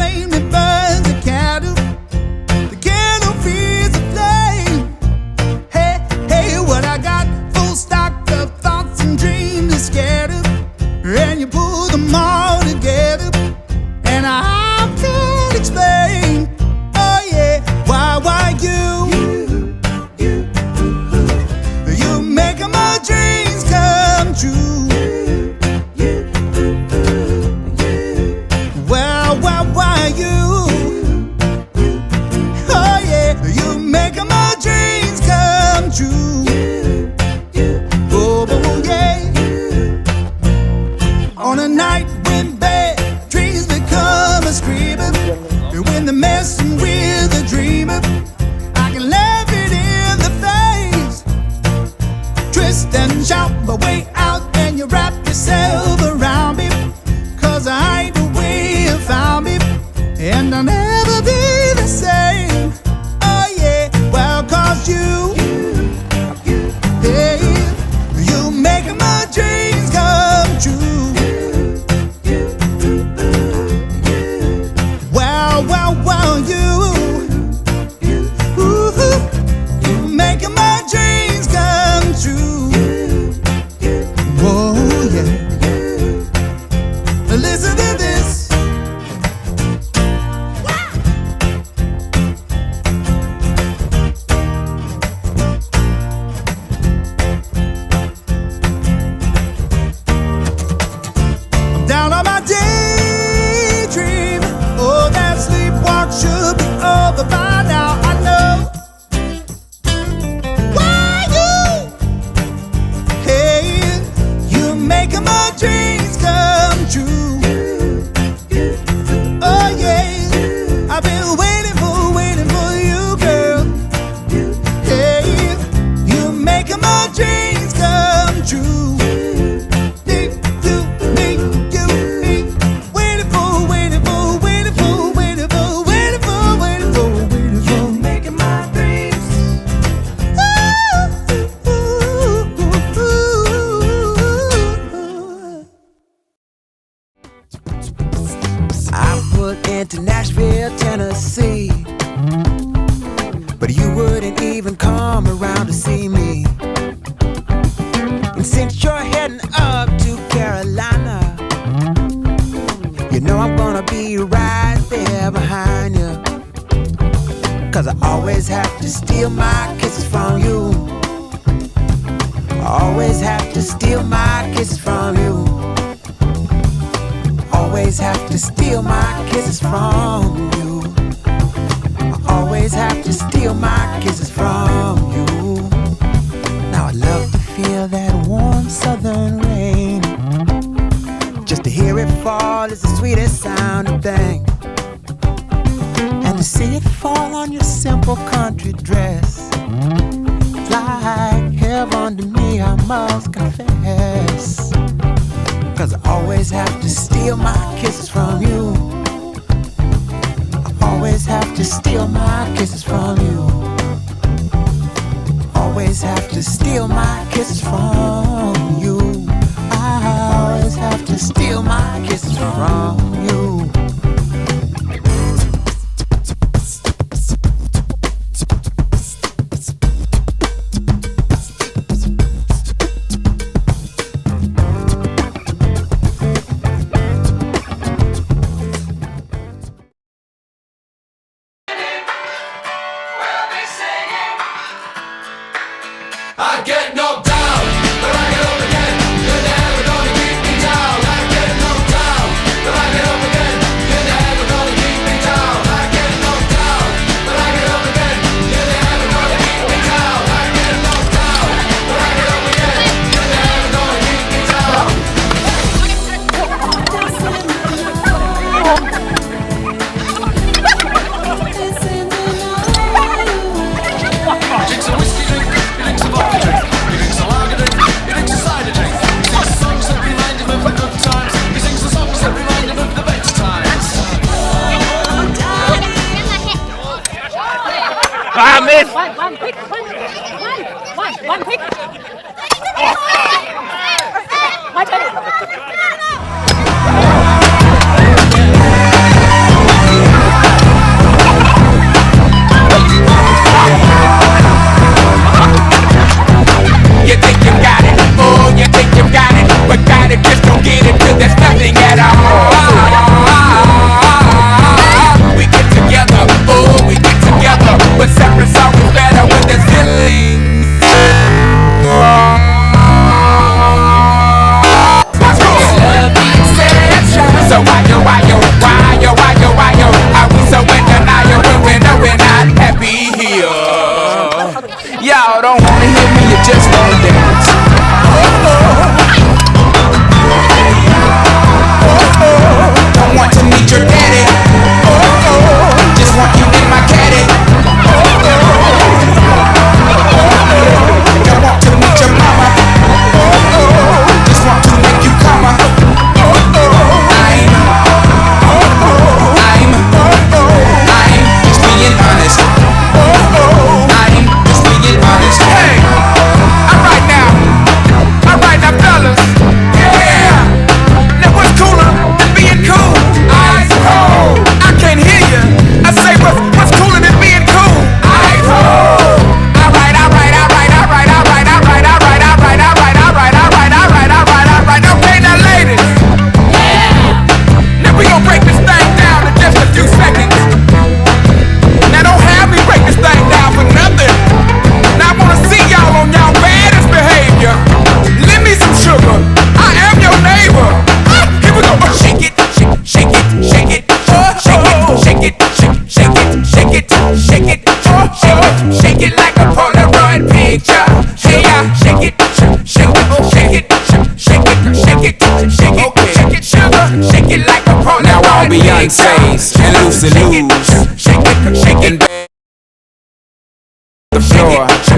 flame that burns the candle. The candle feeds the flame. Hey, hey, what I got, full stock of thoughts and dreams is scattered. And you pull them all together, and I can't explain. Oh yeah, why you making my dreams come true. Well, why you? Oh yeah, you making my dreams come true. Oh yeah. On a night when bad dreams become a screamer, and when the messing with a dreamer, I can laugh it in the face, twist and shout my way out, and you wrap yourself around me, 'cause I ain't the way you found me, and I'll never be the same. Oh yeah, well, 'cause you, hey, you making my dreams come true. Well, you making my dreams come true. Whoa, yeah. Listen to this. I'm down on my daydream. Oh, that sleepwalk should be over by now. I know. Why you? Hey, you making my dreams come true. Oh yeah, I've been waiting for you, girl. Hey, you making my dreams come true. To Nashville, Tennessee, but you wouldn't even come around to see me. And since you're heading up to Carolina, you know I'm gonna be right there behind you, 'cause I always have to steal my kisses from you. I always have to steal my kisses from you. Always have to steal my kisses from you. I always have to steal my kisses from you. Now I love to feel that warm southern rain. Just to hear it fall is the sweetest sounding thing. And to see it fall on your simple country dress, it's like heaven to me, I must confess. 'Cause I always have to steal my kisses from you. I always have to steal my kisses from you. Always have to steal my kisses from you. I always have to steal my kisses from you. I missed. One pick. One pick. My turn. big face and loosey loose. Shaking the floor.